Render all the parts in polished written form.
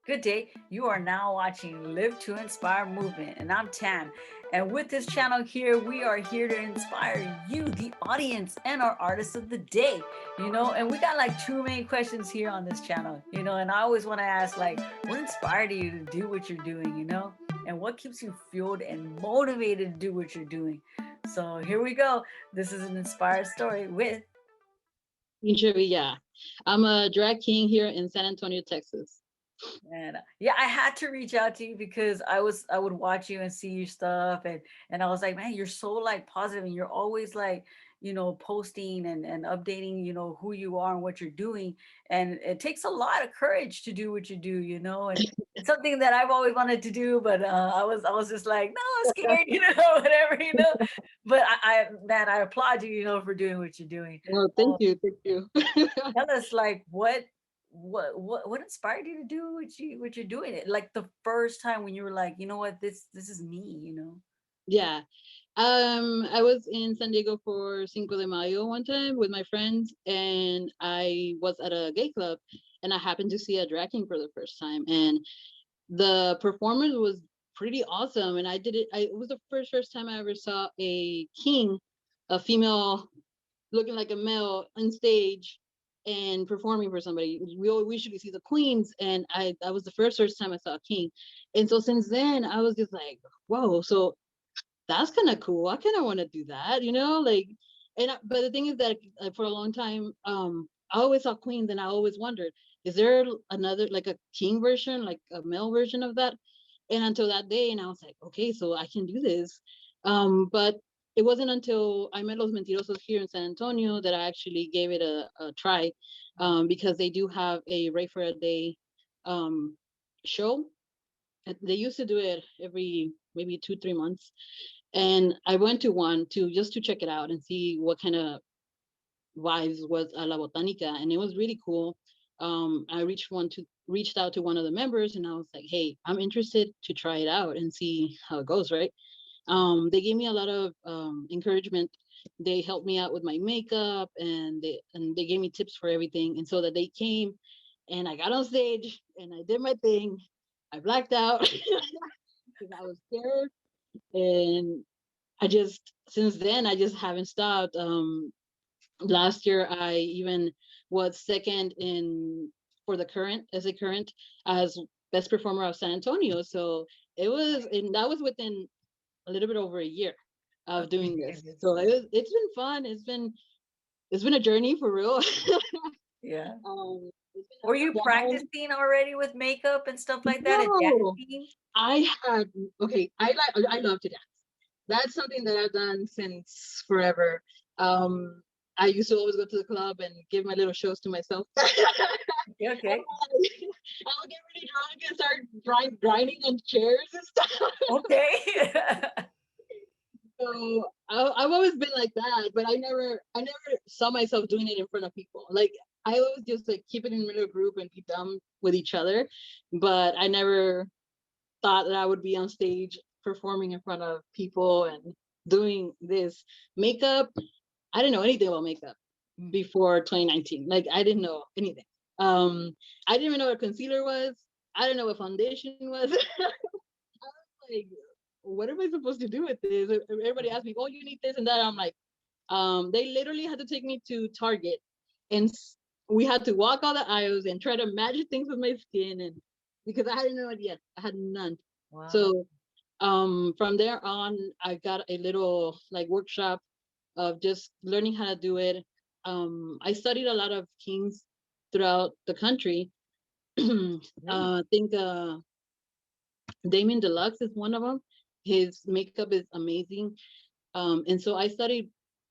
Good day. You are now watching Live to Inspire Movement, and I'm Tam. And with this channel here, we are here to inspire you, the audience, and our artists of the day. And we got like two main questions here on this channel. And I always want to ask, like, what inspired you to do what you're doing? And what keeps you fueled and motivated to do what you're doing? So here we go. This is an inspired story with. Pinche Villa. I'm a drag king here in San Antonio, Texas. And yeah, I had to reach out to you because I would watch you and see your stuff, and I was like, man, you're so like positive, and you're always like, posting and updating, who you are and what you're doing. And it takes a lot of courage to do what you do. And it's something that I've always wanted to do, but I was just like, no, I'm scared, whatever. But man, I applaud you, for doing what you're doing. Oh, Um, thank you, thank you. Tell us, like, what inspired you to do what you're doing? It like the first time when you were like, you know what, this is me. Yeah. I was in San Diego for Cinco de Mayo one time with my friends, and I was at a gay club, and I happened to see a drag king for the first time, and the performance was pretty awesome. And I did it. It was the first time I ever saw a king, a female looking like a male on stage and performing for somebody. We usually see the queens, and I that was the first time I saw a king. And so since then I was just like, whoa, so that's kind of cool. I kind of want to do that, like. But the thing is that for a long time, I always saw queens, and I always wondered, is there another, like, a king version, like a male version of that? And until that day, and I was like, okay, so I can do this. But it wasn't until I met Los Mentirosos here in San Antonio that I actually gave it a try, because they do have a Ray for a Day um, show. They used to do it every maybe 2 3 months, and I went to one to just to check it out and see what kind of vibes was a La Botanica, and it was really cool. I reached out to one of the members, and I was like, hey, I'm interested to try it out and see how it goes, right? They gave me a lot of encouragement. They helped me out with my makeup, and they gave me tips for everything. And so that they came, and I got on stage and I did my thing. I blacked out because I was scared, and I just since then I just haven't stopped. Last year I even was second in for the current as a current as best performer of San Antonio. So it was, and that was within a little bit over a year of doing Okay, this. that's So it's been fun. It's been a journey for real. yeah. It's Were you been up and down. practicing already with makeup and stuff like that and No, dancing? I had okay. I love to dance. That's something that I've done since forever. Um, I used to always go to the club and give my little shows to myself. I Okay, okay. would get really drunk and start grinding on chairs and stuff. Okay. So I've always been like that, but I never saw myself doing it in front of people. Like, I always just like keep it in a little group and be dumb with each other, but I never thought that I would be on stage performing in front of people and doing this makeup. I didn't know anything about makeup Mm. before 2019. Like, I didn't know anything. I didn't even know what concealer was. I didn't know what foundation was. Like, what am I supposed to do with this? Everybody asked me, "Oh, you need this and that." I'm like, they literally had to take me to Target, and we had to walk all the aisles and try to match things with my skin, and because I had no idea, I had none. Wow. So from there on, I got a little like workshop of just learning how to do it. I studied a lot of kings throughout the country. Really? I think Damien Deluxe is one of them. His makeup is amazing. And so I studied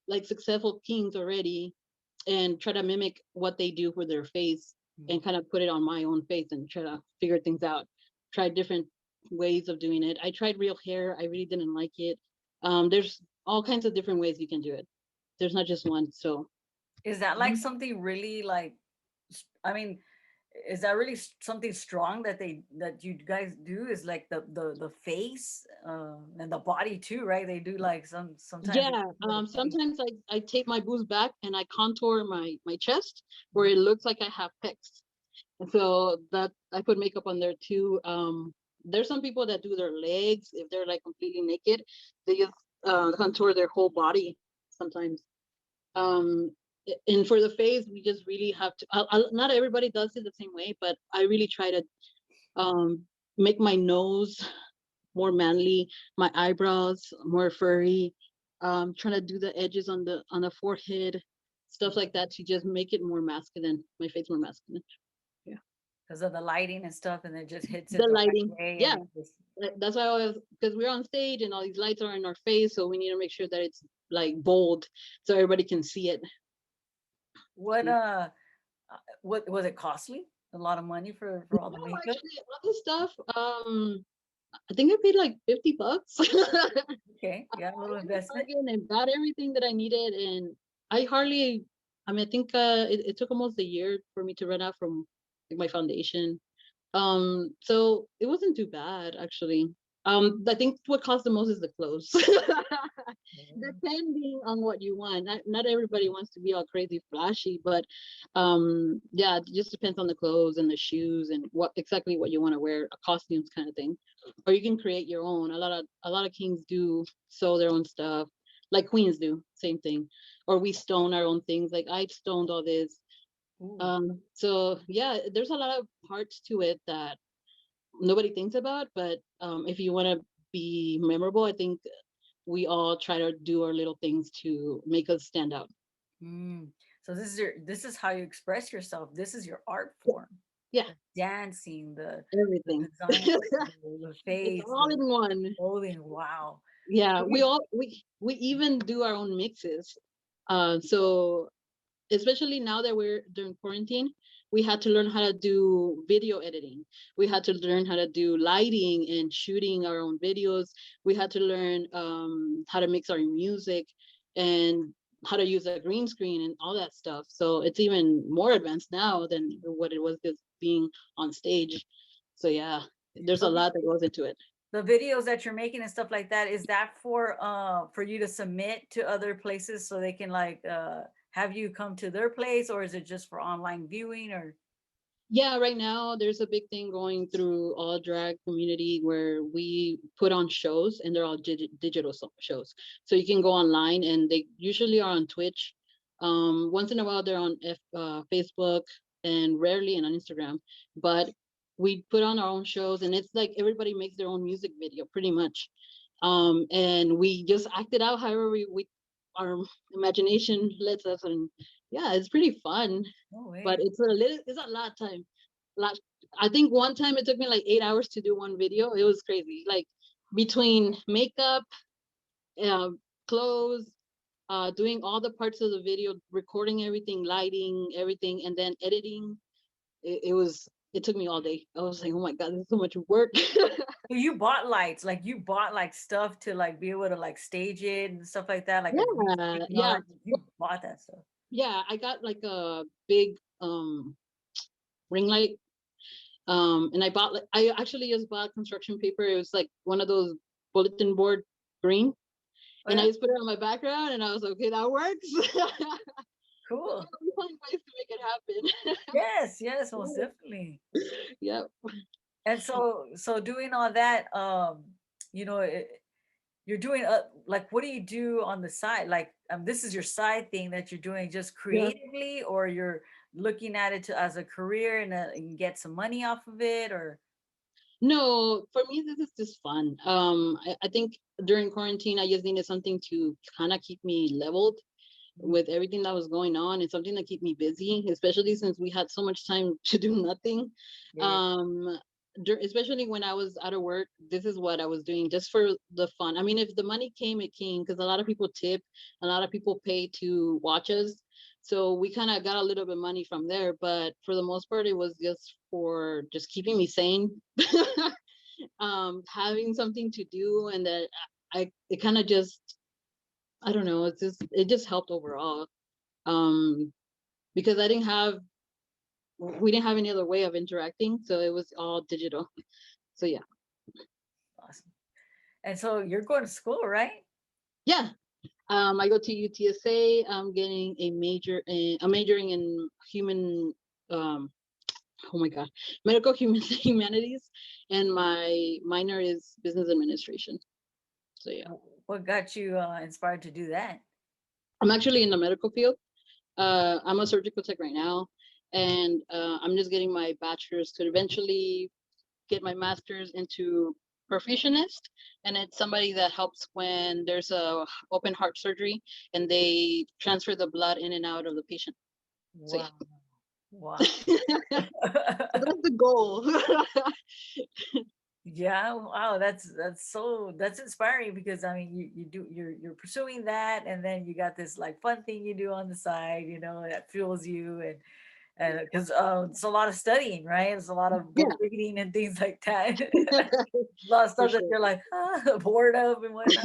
like successful kings already and try to mimic what they do for their face Mm. and kind of put it on my own face and try to figure things out. Try different ways of doing it. I tried real hair. I really didn't like it. There's all kinds of different ways you can do it. There's not just one. So Is that like mhm. something really like, I mean, is that really something strong that you guys do? Is like the face and the body too, right? They do like sometimes they Yeah. do the face. Sometimes I take my boobs back and I contour my chest where Mhm. it looks like I have pecs. So that I put makeup on there too. There's some people that do their legs if they're like completely naked. They just contour their whole body sometimes. Um, and for the face, we just really have to. Not everybody does it the same way, but I really try to um, make my nose more manly, my eyebrows more furry. Trying to do the edges on the forehead, stuff like that to just make it more masculine. My face more masculine. Yeah. because of the lighting and stuff, and it just hits it The the right lighting, way, and yeah, it just that's why I was, because we're on stage and all these lights are in our face, so we need to make sure that it's like bold so everybody can see it. what Yeah. what was it costly? A lot of money for all the No, makeup? actually, all this stuff. I think I paid like $50. Okay, I yeah, a little went to investment. Target and got everything that I needed, and I hardly. I mean, I think it took almost a year for me to run out from like my foundation. So it wasn't too bad actually. I think what costs the most is the clothes. Depending on what you want. Not everybody wants to be all crazy flashy, but yeah, it just depends on the clothes and the shoes and what exactly what you want to wear, a costumes kind of thing. Or you can create your own. A lot of kings do sew their own stuff, like queens do, same thing. Or we stone our own things. Like I stoned all this. Ooh. So yeah, there's a lot of parts to it that nobody thinks about, but if you want to be memorable, I think we all try to do our little things to make us stand out. Mm. So this is how you express yourself. This is your art Yeah, form. yeah, The dancing, the everything. design, the It's face, all the in one. clothing. Wow. Yeah, What do we you- all we even do our own mixes. So especially now that we're during quarantine, we had to learn how to do video editing. We had to learn how to do lighting and shooting our own videos. We had to learn how to mix our music and how to use a green screen and all that stuff. So it's even more advanced now than what it was just being on stage. So yeah, there's a So lot that goes into it. the videos that you're making and stuff like that, is that for you to submit to other places so they can like have you come to their place, or is it just for online viewing or Yeah, right now there's a big thing going through all drag community where we put on shows and they're all digital shows. So you can go online and they usually are on Twitch. Once in a while they're on Facebook and rarely on Instagram. But we put on our own shows and it's like everybody makes their own music video pretty much. And we just act it out however we our imagination lets us, and yeah, it's pretty fun, no but way? it's a lot of time. Lot, I think one time it took me like 8 hours to do one video. It was crazy. Like between makeup, uh, clothes, doing all the parts of the video, recording everything, lighting, everything, and then editing. It took me all day. I was like, oh my god, this is so much work. So you bought lights, like you bought like stuff to like be able to like stage it and stuff like that, like a green screen Yeah, and all yeah, that. You bought that stuff. yeah. I got like a big ring light. And I bought like I actually just bought construction paper. It was like one of those bulletin board green, Oh and I yeah, just put it on my background, and I was like, okay, that works. cool. We find ways to make it happen. Yes, yes, most definitely. Yep. And so doing all that, you know, you're doing like what do you do on the side? Like this is your side thing that you're doing just Yeah. creatively, or you're looking at it to as a career and get some money off of it, or No, for me, this is just fun. I think during quarantine, I just needed something to kind of keep me leveled mm, with everything that was going on and something to keep me busy, especially since we had so much time to do nothing. yeah. Um, Especially when I was out of work, this is what I was doing just for the fun. I mean, if the money came, it came because a lot of people tip, a lot of people pay to watch us. So we kind of got a little bit of money from there, but for the most part, it was just for just keeping me sane, having something to do, and that it kind of just I don't know, it just helped overall. Um, because we didn't have any other way of interacting, so it was all digital. So yeah, Awesome. And so you're going to school, right? yeah. I go to UTSA. I'm getting a majoring in human. Um, oh my god, medical humanities, and my minor is business administration. So yeah, What got you inspired to do that? I'm actually in the medical field. I'm a surgical tech right now, and I'm just getting my bachelor's to eventually get my master's into perfusionist, and it's somebody that helps when there's a open heart surgery and they transfer the blood in and out of the patient. So Wow. yeah. Wow. So that's the goal. Yeah, wow, that's inspiring because I mean you're pursuing that, and then you got this like fun thing you do on the side, that fuels you, and because it's a lot of studying, right? It's a lot of book Yeah, reading and things like that. A lot of for stuff that sure. you're like bored of and whatnot.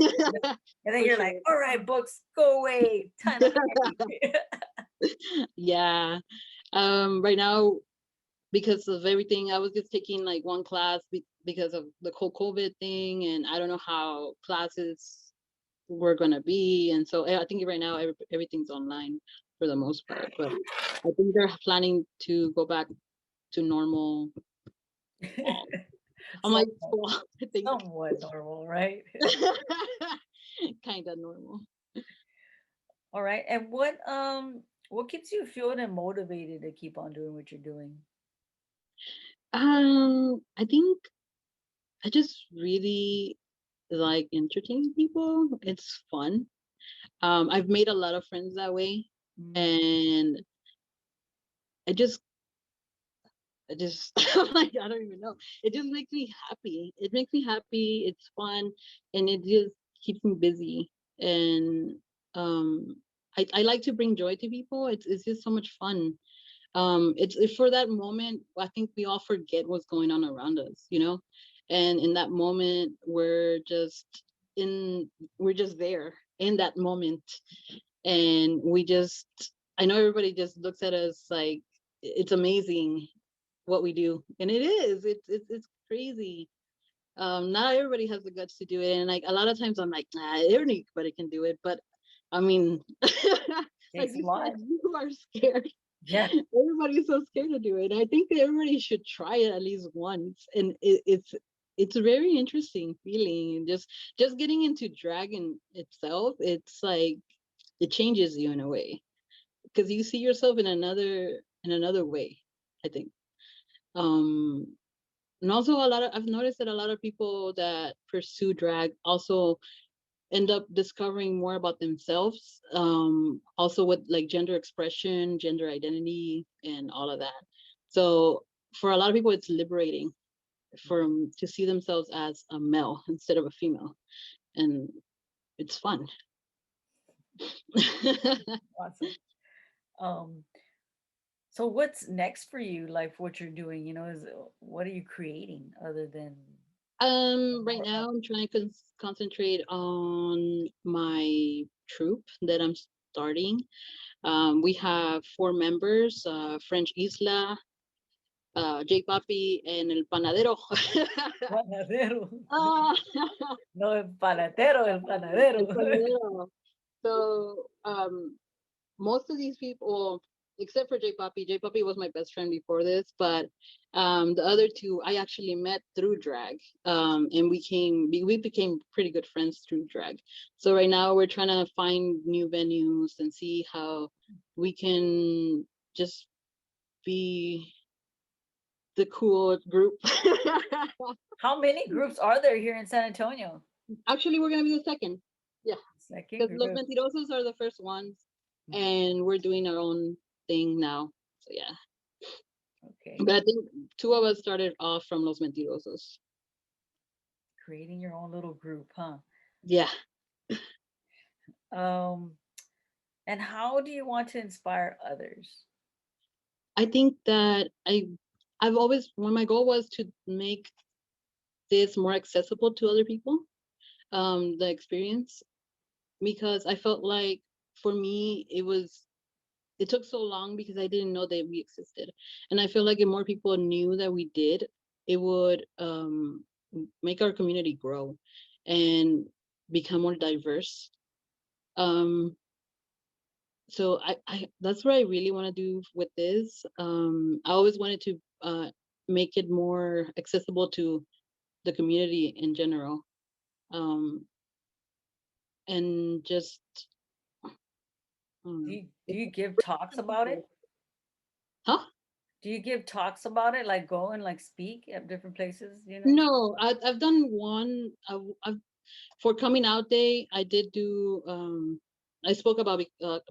And then For you're like, sure. all right, books, go away, time to study. Yeah. Right now, because of everything, I was just taking like one class because of the whole COVID thing, and I don't know how classes were gonna be, and so I think right now everything's online for the most part. But I think they're planning to go back to normal fall. I'm like Somewhat, fall, I think. somewhat normal, right? Kind of normal. All right. And what keeps you fueled and motivated to keep on doing what you're doing? I think I just really like entertaining people. It's fun. I've made a lot of friends that way, Mm, and I just, like I don't even know. It just makes me happy. It makes me happy. It's fun, and it just keeps me busy. And um, I like to bring joy to people. It's just so much fun. It's for that moment. I think we all forget what's going on around us, and in that moment in we're just there in that moment, and we just, I know everybody just looks at us like it's amazing what we do, and it is. It's crazy. Not everybody has the guts to do it, and like a lot of times I'm like, everybody can do it, but I mean, like takes a you lot. said, you are scared. Yeah. Everybody's so scared to do it. I think that everybody should try it at least once, and it's a very interesting feeling. And just getting into drag in itself, it's like it changes you in a way because you see yourself in another way. I think. Um, and also I've noticed that a lot of people that pursue drag also end up discovering more about themselves, also with like gender expression, gender identity, and all of that. So for a lot of people it's liberating from to see themselves as a male instead of a female, and it's fun. Awesome. Um, so what's next for you? Like what you're doing, is what are you creating other than Right more now I'm trying to concentrate on my troupe that I'm starting. We have four members, French Isla, J Papi, and El Panadero. panadero? Ah, No, el panadero, el El panadero. Panadero. So most of these people, except for J Papi was my best friend before this, but the other two I actually met through drag, and we became pretty good friends through drag. So right now we're trying to find new venues and see how we can just be the cool group. How many groups are there here in San Antonio? Actually, we're gonna be the second. Yeah, Second because Los group. Mentirosos are the first ones, and we're doing our own thing now. So yeah, Okay. but I think two of us started off from Los Mentirosos. Creating your own little group, huh? Yeah, Um, and how do you want to inspire others? I think that I've always, when my goal was to make this more accessible to other people, the experience, because I felt like for me it took so long because I didn't know that we existed. And I feel like if more people knew that we did, it would make our community grow and become more diverse. Um, so I that's what I really want to do with this. I always wanted to uh, make it more accessible to the community in general. Um, and just I don't know. Do you give talks about it? Huh? Do you give talks about it, like go and like speak at different places, you know? No, I've done one. I've for coming out day. I did do. I spoke about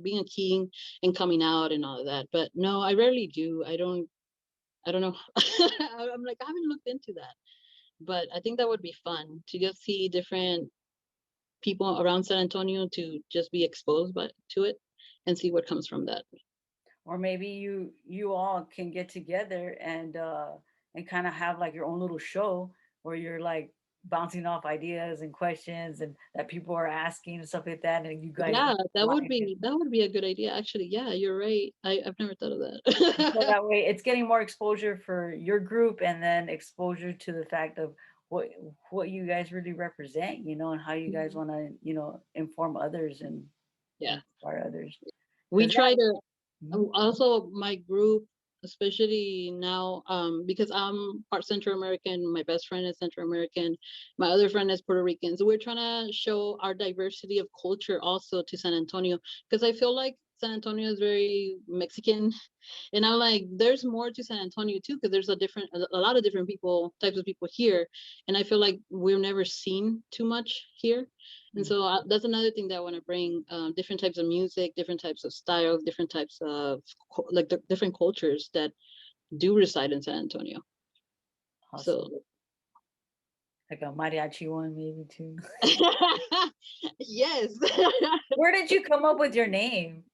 being a king and coming out and all of that. But no, I rarely do. I don't. I don't know. I'm like I haven't looked into that, but I think that would be fun to just see different people around San Antonio to just be exposed but to it and see what comes from that. Or maybe you all can get together and kind of have like your own little show where you're like bouncing off ideas and questions and that people are asking and stuff like that, and you guys Yeah, live. that would be a good idea. Actually, yeah, you're right. I've never thought of So that. that way it's getting more exposure for your group and then exposure to the fact of what what you guys really represent, you know, and how you guys want to, you know, inform others Yeah, and inspire others. we Because try yeah. to. Mhm. Also, my group, especially now, because I'm part Central American, my best friend is Central American, my other friend is Puerto Rican. So we're trying to show our diversity of culture also to San Antonio, because I feel like San Antonio is very Mexican. And I'm like, there's more to San Antonio too, because there's a lot of different people, types of people here, and I feel like we're never seen too much here. And so that's another thing that I want to bring: different types of music, different types of styles, different types of like the different cultures that do reside in San Antonio. Awesome. So Like a mariachi one maybe too. yes, Where did you come up with your name?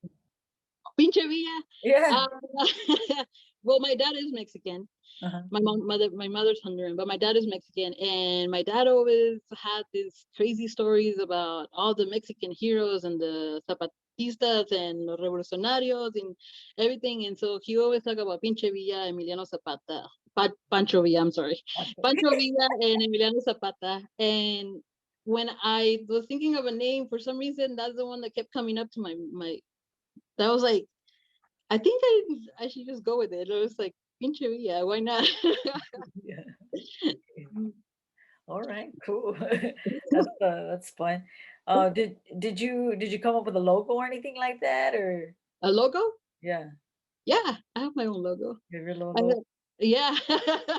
Pinche Villa. Yeah. Uh, well, my dad is Mexican. Uh-huh. My mother's Honduran, but my dad is Mexican, and my dad always had these crazy stories about all the Mexican heroes and the zapatistas and los revolucionarios and everything. And so he always talk about Pinche Villa, Emiliano Zapata, Pancho Villa. I'm sorry, Pancho Villa and Emiliano Zapata. And when I was thinking of a name, for some reason, that's the one that kept coming up to my. That was like, I think I should just go with it. I was like, Pinche Villa, why not? Yeah. All right, cool. That's fun. Did you come up with a logo or anything like that, or A logo? yeah, Yeah, I have my own logo. your I logo? have, yeah.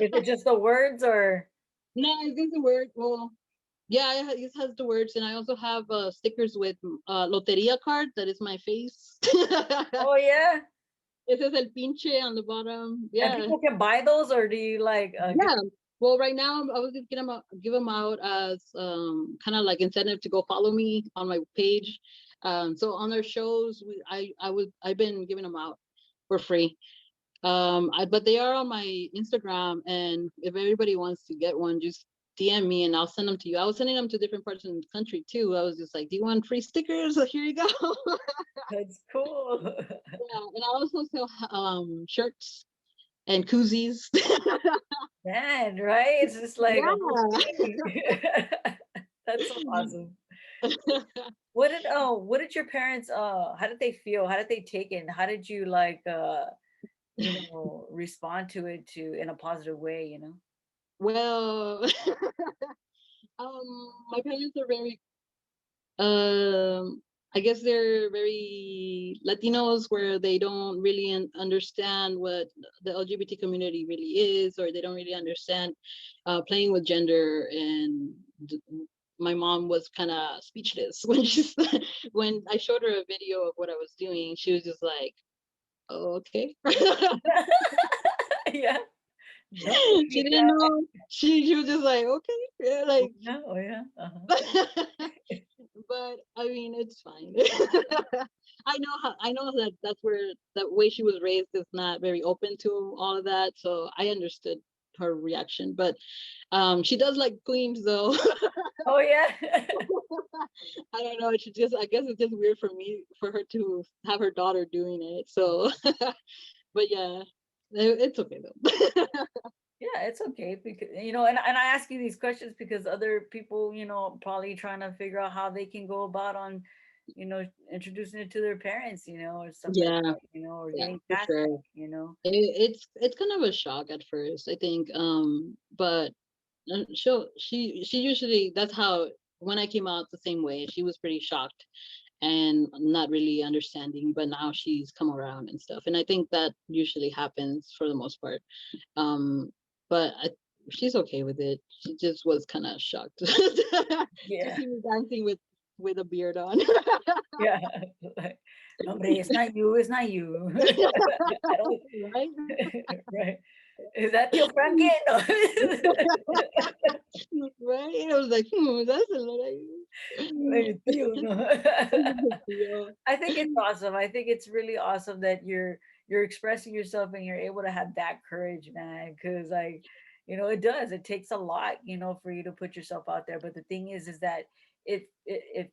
Is it just the words or? No, it's just the word. Well, yeah, it has the words, and I also have stickers with loteria card that is my face. Oh yeah, It says el pinche on the bottom. and Yeah, people can buy those, or do you like give? yeah. Well, right now I was just gonna give them out as kind of like incentive to go follow me on my page. So on their shows, I've been giving them out for free. But they are on my Instagram, and if everybody wants to get one, just DM me and I'll send them to you. I was sending them to different parts of the country too. I was just like, "Do you want free stickers? So here you go." That's cool. Yeah, and I also sell shirts and koozies. Man, right? It's just like a whole Yeah. thing. That's so awesome. What did your parents how did they feel? How did they take it? And how did you like you know, respond to it to in a positive way, you know? Well, my parents are very um I guess they're very Latinos, where they don't really understand what the LGBT community really is, or they don't really understand playing with gender. And my mom was kind of speechless when when I showed her a video of what I was doing. She was just like, oh, okay. Yeah. No, I She get didn't that. know. She was just like, okay, yeah, Oh like. yeah, oh yeah. Uh-huh. But I mean, it's fine. I know that that's where the way she was raised is not very open to all of that, so I understood her reaction. But she does like queens though. Oh yeah. I don't know. I guess it's just weird for me for her to have her daughter doing it. So, but yeah, it's okay though. Yeah, it's okay because you know, and I ask you these questions because other people, you know, probably trying to figure out how they can go about on, you know, introducing it to their parents, you know, or stuff like Yeah, that, you know, or yeah, getting for past sure. that, you know. It's kind of a shock at first, I think. But she usually, that's how, when I came out the same way, she was pretty shocked and not really understanding. But now she's come around and stuff, and I think that usually happens for the most part. Um, but she's okay with it. She just was kind of shocked to Yeah. see me dancing with a beard on. Yeah. Like, no, but it's not you, it's not you. I don't, Right? right. Is that your Frankie? No. Right? I was like, that's a lot Maybe tío, no. of I think it's awesome. I think it's really awesome that you're expressing yourself and you're able to have that courage, man. Because like, you know, it does. It takes a lot, you know, for you to put yourself out there. But the thing is that it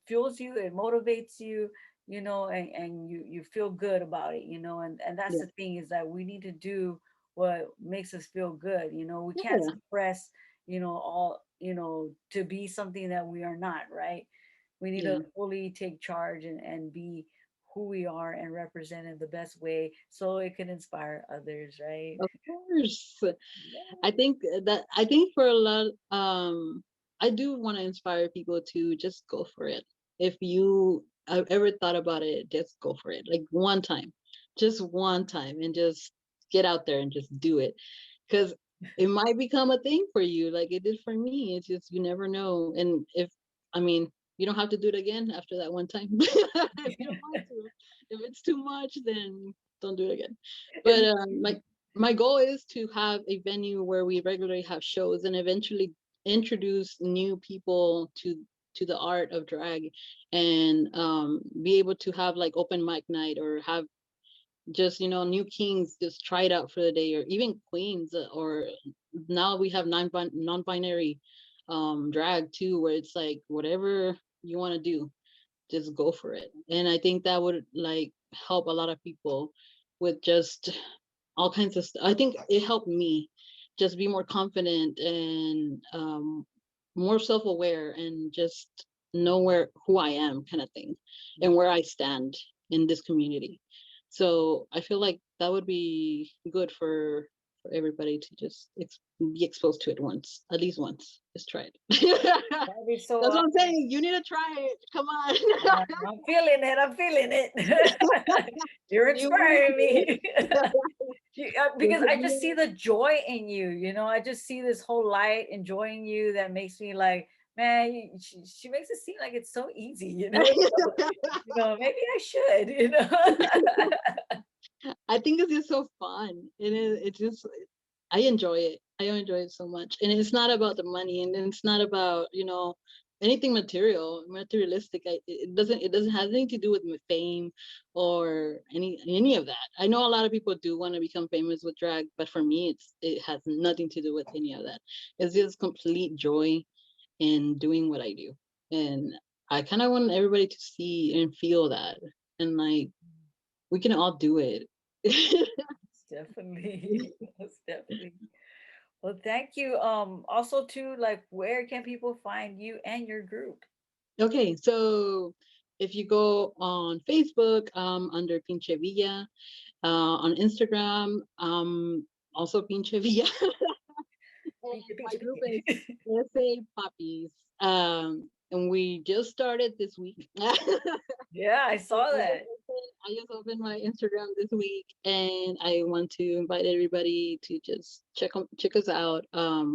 fuels you, it motivates you, you know, and you feel good about it, you know. And that's yeah, the thing is that we need to do what makes us feel good. You know, we can't yeah, suppress, you know, all, you know, to be something that we are not, right? We need to yeah. fully take charge and be who we are and represent in the best way so it can inspire others, right? Of course. Yeah. I think for a lot, I do want to inspire people to just go for it. If you have ever thought about it, just go for it. Like just one time, and just get out there and just do it. Because it might become a thing for you, like it did for me. It's just, you never know. And I mean, you don't have to do it again after that one time. If you don't want to. If it's too much, then don't do it again. But It's, my goal is to have a venue where we regularly have shows, and eventually introduce new people to the art of drag, and be able to have like open mic night, or have just, new kings just try it out for the day, or even queens, or now we have non-binary drag too, where it's like whatever you want to do, just go for it. And I think that would like help a lot of people with just all kinds of stuff. I think it helped me just be more confident, and more self-aware, and just know who I am, kind of thing, and where I stand in this community. So I feel like that would be good for everybody to just be exposed to it once, at least once. Just try it. that'd be so That's what I'm awesome. saying. You need to try it. Come on. I'm feeling it. I'm feeling it. You're You will. inspiring me. Because I just see You the joy in you. You know, I just see this whole light enjoying you that makes me like, man, she makes it seem like it's so easy. You know, so, will. you know, maybe I should. You know. I think it's just so fun. It's just, I enjoy it. I enjoy it so much. And it's not about the money, and it's not about, anything materialistic. It doesn't have anything to do with fame or any of that. I know a lot of people do want to become famous with drag, but for me it has nothing to do with any of that. It's just complete joy in doing what I do. And I kind of want everybody to see and feel that. And like, we can all do it. Definitely. Most definitely. Well, thank you. Also too, like where can people find you and your group? Okay, so if you go on Facebook, under Pinche Villa, on Instagram, also Pinche Villa, Pinche, and my pinche, group is pinche. SA Puppies. And we just started this week. Yeah, I saw that. I just opened my Instagram this week, and I want to invite everybody to just check us out.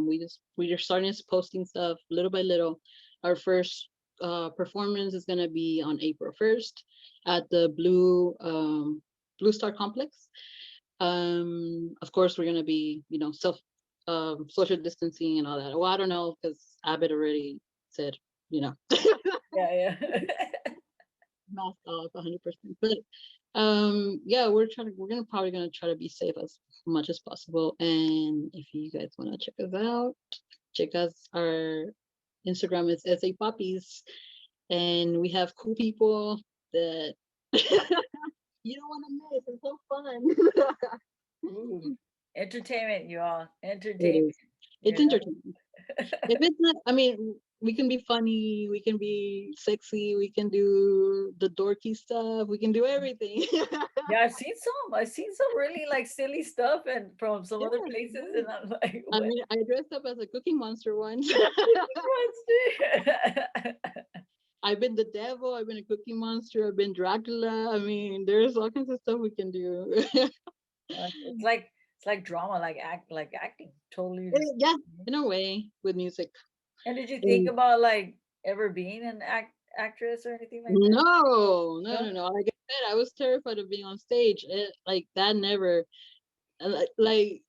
We are starting posting stuff little by little. Our first performance is gonna be on April 1st at the Blue Star Complex. Of course, we're gonna be, social distancing and all that. Well, I don't know, because Abbott already said, you know Yeah, yeah. mask off 100%. But yeah, we're gonna probably gonna try to be safe as much as possible. And if you guys want to check us out, check us our Instagram is SA Puppies, and we have cool people that you don't want to miss. It's so fun. Ooh. Entertainment, you all. It Entertainment, is. It's you know. entertaining. If it's not, I mean, we can be funny, we can be sexy, we can do the dorky stuff, we can do everything. Yeah, I've seen some. I've seen some really like silly stuff and from some Yeah, other places, yeah. and I'm like, I what? mean, I dressed up as a Cooking Monster once. I've been the devil. I've been a Cookie Monster. I've been Dracula. I mean, there's all kinds of stuff we can do. It's like drama, like acting, totally. Yeah, in a way, with music. And did you think And about like ever being an actress or anything like that? no, no, No. no, no. Like I said, I was terrified of being on stage. Like that never. Like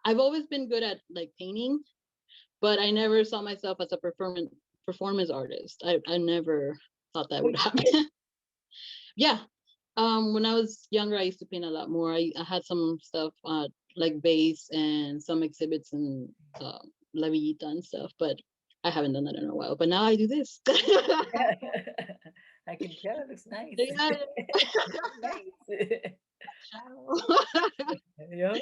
I've always been good at like painting, but I never saw myself as a performance artist. I never thought that Oh, would you happen. did? Yeah. When I was younger, I used to paint a lot more. I had some stuff like base and some exhibits and uh, La Villita and stuff, but I haven't done that in a while. But now I do this. I can tell. It looks nice. Yeah. Nice. Ciao. Yeah.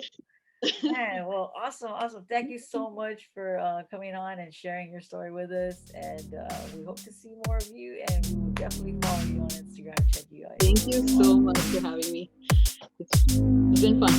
Man, well, awesome, awesome. Thank you so much for coming on and sharing your story with us. And we hope to see more of you. And we will definitely follow you on Instagram. Check you out. Thank you so much for having me. It's been fun.